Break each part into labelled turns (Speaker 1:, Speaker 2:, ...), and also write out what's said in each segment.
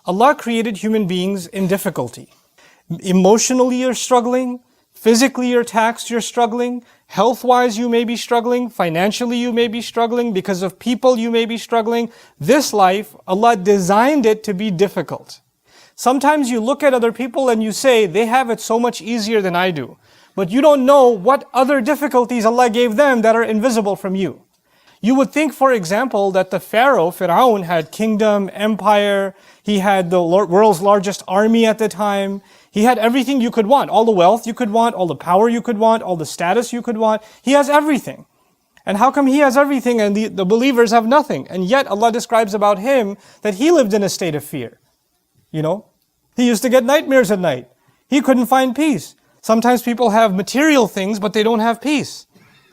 Speaker 1: Allah created human beings in difficulty. Emotionally you're struggling, physically you're taxed, you're struggling, health-wise you may be struggling, financially you may be struggling, because of people you may be struggling. This life, Allah designed it to be difficult. Sometimes you look at other people and you say, they have it so much easier than I do. But you don't know what other difficulties Allah gave them that are invisible from you. You would think, for example, that the Pharaoh, Fir'aun, had kingdom, empire, he had the world's largest army at the time, he had everything you could want, all the wealth you could want, all the power you could want, all the status you could want. He has everything. And how come he has everything and the believers have nothing? And yet Allah describes about him that he lived in a state of fear. You know, he used to get nightmares at night. He couldn't find peace. Sometimes people have material things, but they don't have peace.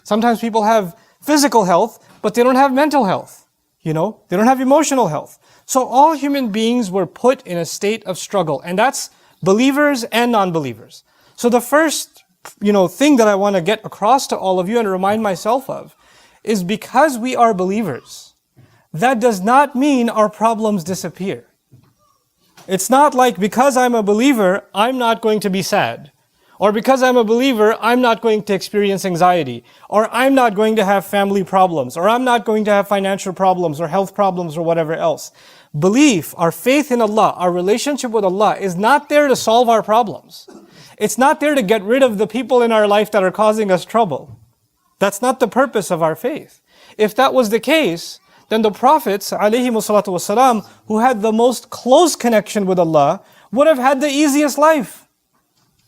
Speaker 1: Sometimes people have physical health, but they don't have mental health. You know, they don't have emotional health. So all human beings were put in a state of struggle, and that's believers and non-believers. So the first, thing that I want to get across to all of you and remind myself of is because we are believers, that does not mean our problems disappear. It's not like because I'm a believer, I'm not going to be sad. Or because I'm a believer, I'm not going to experience anxiety. Or I'm not going to have family problems. Or I'm not going to have financial problems or health problems or whatever else. Belief, our faith in Allah, our relationship with Allah is not there to solve our problems. It's not there to get rid of the people in our life that are causing us trouble. That's not the purpose of our faith. If that was the case, then the prophets, ﷺ, who had the most close connection with Allah, would have had the easiest life.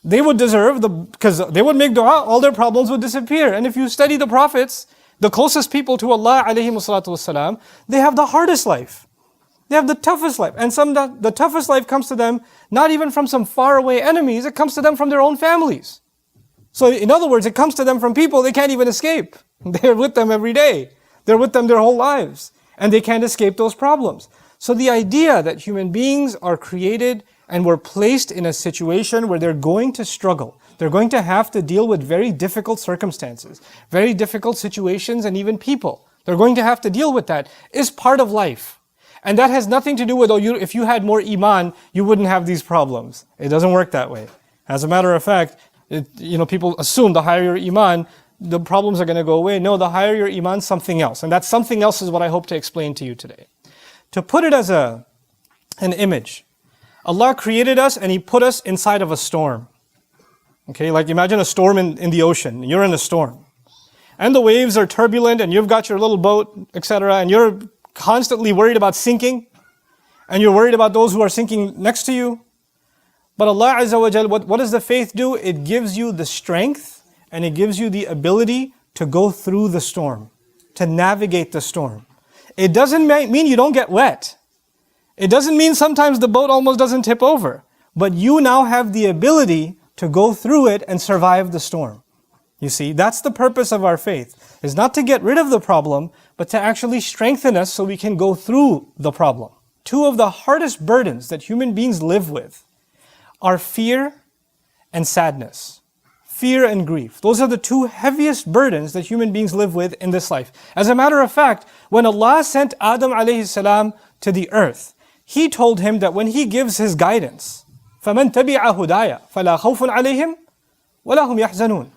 Speaker 1: They would deserve, because they would make dua, all their problems would disappear. And if you study the prophets, the closest people to Allah, ﷺ, they have the hardest life. They have the toughest life. And the toughest life comes to them not even from some faraway enemies, it comes to them from their own families. So in other words, it comes to them from people they can't even escape. They're with them every day. They're with them their whole lives. And they can't escape those problems. So the idea that human beings are created and were placed in a situation where they're going to struggle, they're going to have to deal with very difficult circumstances, very difficult situations, and even people. They're going to have to deal with that, is part of life. And that has nothing to do with, if you had more iman, you wouldn't have these problems. It doesn't work that way. As a matter of fact, people assume the higher your iman, the problems are going to go away. No, the higher your iman, something else. And that something else is what I hope to explain to you today. To put it as an image, Allah created us and He put us inside of a storm. Okay, like imagine a storm in the ocean. You're in a storm. And the waves are turbulent and you've got your little boat, etc. And you're constantly worried about sinking. And you're worried about those who are sinking next to you. But Allah Azza wa Jal, what does the faith do? It gives you the strength and it gives you the ability to go through the storm, to navigate the storm. It doesn't mean you don't get wet. It doesn't mean sometimes the boat almost doesn't tip over. But you now have the ability to go through it and survive the storm. You see, that's the purpose of our faith, is not to get rid of the problem, but to actually strengthen us so we can go through the problem. Two of the hardest burdens that human beings live with are fear and sadness. Fear and grief. Those are the two heaviest burdens that human beings live with in this life. As a matter of fact, when Allah sent Adam alayhi salam to the earth, He told him that when He gives His guidance, فَمَنْ تَبِعَ هُدَايَ فَلَا خَوْفٌ عَلَيْهِمْ وَلَا هُمْ يَحْزَنُونَ.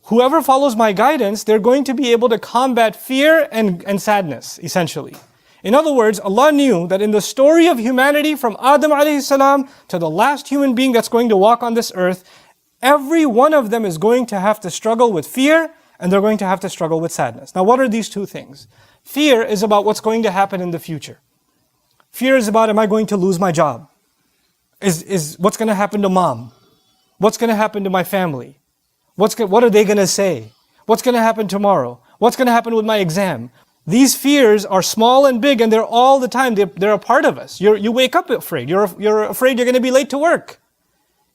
Speaker 1: Whoever follows my guidance, they're going to be able to combat fear and sadness, essentially. In other words, Allah knew that in the story of humanity from Adam alayhi salam to the last human being that's going to walk on this earth, every one of them is going to have to struggle with fear and they're going to have to struggle with sadness. Now what are these two things? Fear is about what's going to happen in the future. Fear is about, am I going to lose my job? Is what's going to happen to mom? What's going to happen to my family? What are they going to say? What's going to happen tomorrow? What's going to happen with my exam? These fears are small and big and they're all the time. They're a part of us. You wake up afraid. You're afraid you're going to be late to work.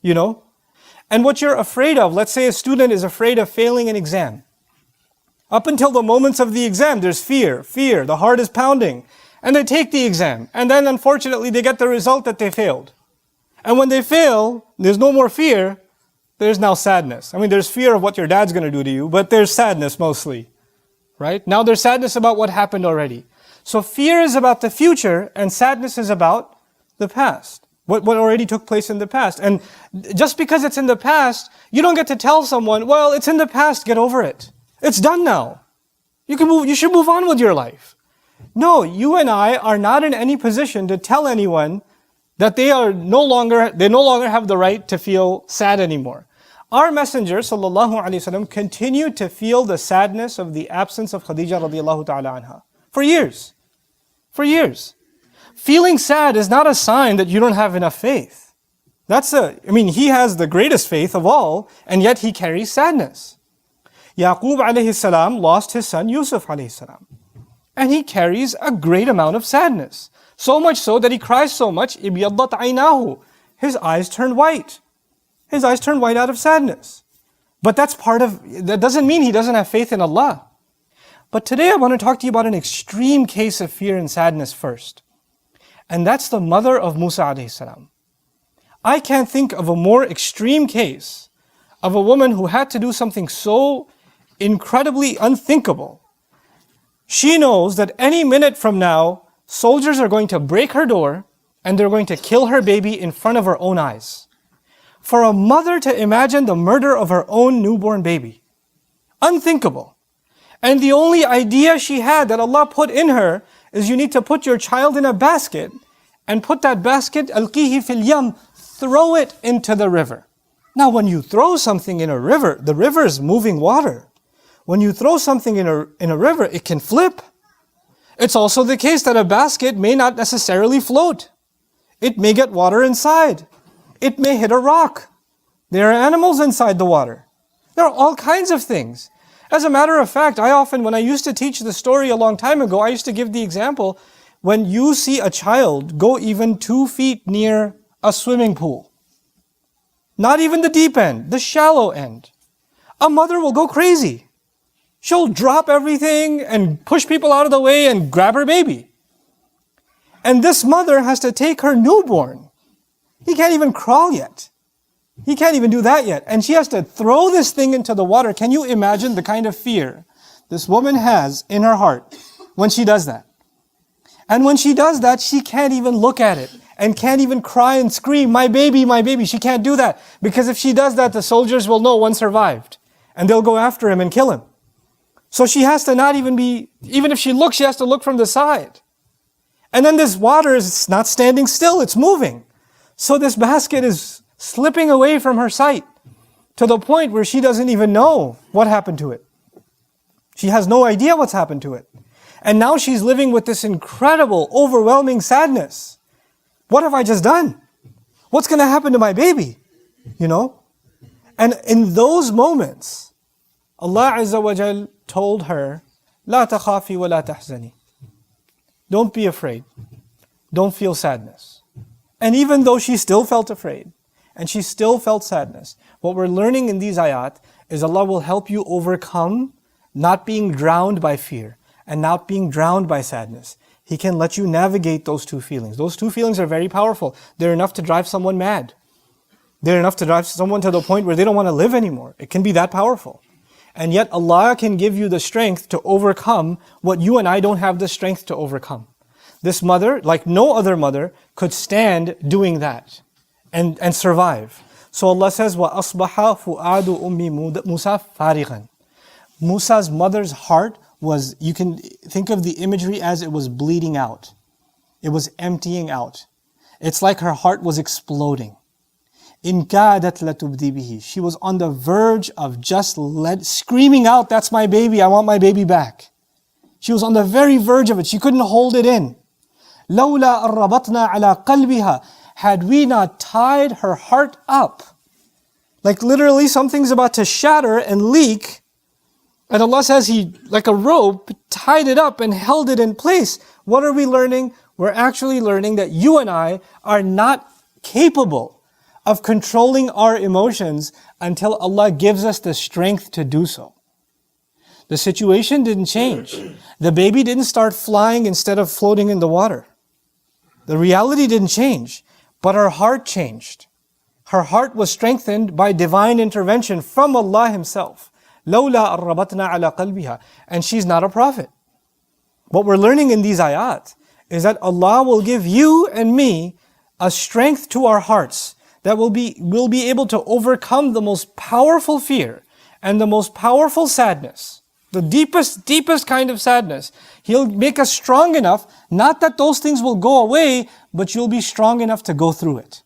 Speaker 1: And what you're afraid of, let's say a student is afraid of failing an exam. Up until the moments of the exam, there's fear, the heart is pounding. And they take the exam. And then unfortunately they get the result that they failed. And when they fail, there's no more fear, there's now sadness. I mean, there's fear of what your dad's going to do to you, but there's sadness mostly. Right? Now there's sadness about what happened already. So fear is about the future and sadness is about the past. What already took place in the past. And just because it's in the past, you don't get to tell someone, well, it's in the past, get over it. It's done now. You should move on with your life. No, you and I are not in any position to tell anyone that they no longer have the right to feel sad anymore. Our Messenger sallallahu alaihi wasallam continued to feel the sadness of the absence of Khadija radiallahu ta'ala anha for years. For years. Feeling sad is not a sign that you don't have enough faith. He has the greatest faith of all, and yet he carries sadness. Yaqub alayhi salam lost his son Yusuf alayhi salam. And he carries a great amount of sadness. So much so that he cries so much, ibiyaddat aynahu. His eyes turn white. His eyes turn white out of sadness. But that doesn't mean he doesn't have faith in Allah. But today I want to talk to you about an extreme case of fear and sadness first. And that's the mother of Musa alayhi salam. I can't think of a more extreme case of a woman who had to do something so incredibly unthinkable. She knows that any minute from now, soldiers are going to break her door and they're going to kill her baby in front of her own eyes. For a mother to imagine the murder of her own newborn baby. Unthinkable. And the only idea she had that Allah put in her is you need to put your child in a basket and put that basket, alqihi fil yam, throw it into the river. Now when you throw something in a river, the river is moving water. When you throw something in a river, it can flip. It's also the case that a basket may not necessarily float. It may get water inside. It may hit a rock. There are animals inside the water. There are all kinds of things. As a matter of fact, when I used to teach the story a long time ago, I used to give the example, when you see a child go even 2 feet near a swimming pool, not even the deep end, the shallow end, a mother will go crazy. She'll drop everything and push people out of the way and grab her baby. And this mother has to take her newborn. He can't even crawl yet. He can't even do that yet. And she has to throw this thing into the water. Can you imagine the kind of fear this woman has in her heart when she does that? And when she does that, she can't even look at it and can't even cry and scream, my baby, my baby. She can't do that. Because if she does that, the soldiers will know one survived. And they'll go after him and kill him. So she has to not even if she looks, she has to look from the side. And then this water is not standing still, it's moving. So this basket is slipping away from her sight to the point where she doesn't even know what happened to it. She has no idea what's happened to it. And now she's living with this incredible, overwhelming sadness. What have I just done? What's going to happen to my baby? And in those moments, Allah Azza wa Jal told her, لا تخافي ولا تحزني. Don't be afraid. Don't feel sadness. And even though she still felt afraid, and she still felt sadness, what we're learning in these ayat is Allah will help you overcome not being drowned by fear and not being drowned by sadness. He can let you navigate those two feelings. Those two feelings are very powerful. They're enough to drive someone mad. They're enough to drive someone to the point where they don't want to live anymore. It can be that powerful. And yet Allah can give you the strength to overcome what you and I don't have the strength to overcome. This mother, like no other mother, could stand doing that and survive. So Allah says, وَأَصْبَحَ فُؤَادُ أُمِّ مُوسَى فَارِغًا. Musa's mother's heart was, you can think of the imagery as it was bleeding out. It was emptying out. It's like her heart was exploding. إِن كَادَتْ لَتُبْدِي بِهِ. She was on the verge of just screaming out, that's my baby, I want my baby back. She was on the very verge of it. She couldn't hold it in. لَوْلَا أَرَّبَطْنَا عَلَىٰ قَلْبِهَا. Had we not tied her heart up, like literally something's about to shatter and leak, and Allah says He, like a rope, tied it up and held it in place. What are we learning? We're actually learning that you and I are not capable of controlling our emotions until Allah gives us the strength to do so. The situation didn't change. The baby didn't start flying instead of floating in the water. The reality didn't change, but her heart changed. Her heart was strengthened by divine intervention from Allah Himself. لَوْلَا أَرَّبَطْنَا عَلَى قَلْبِهَا. And she's not a prophet. What we're learning in these ayat is that Allah will give you and me a strength to our hearts that we'll be able to overcome the most powerful fear and the most powerful sadness, the deepest kind of sadness. He'll make us strong enough, not that those things will go away, but you'll be strong enough to go through it.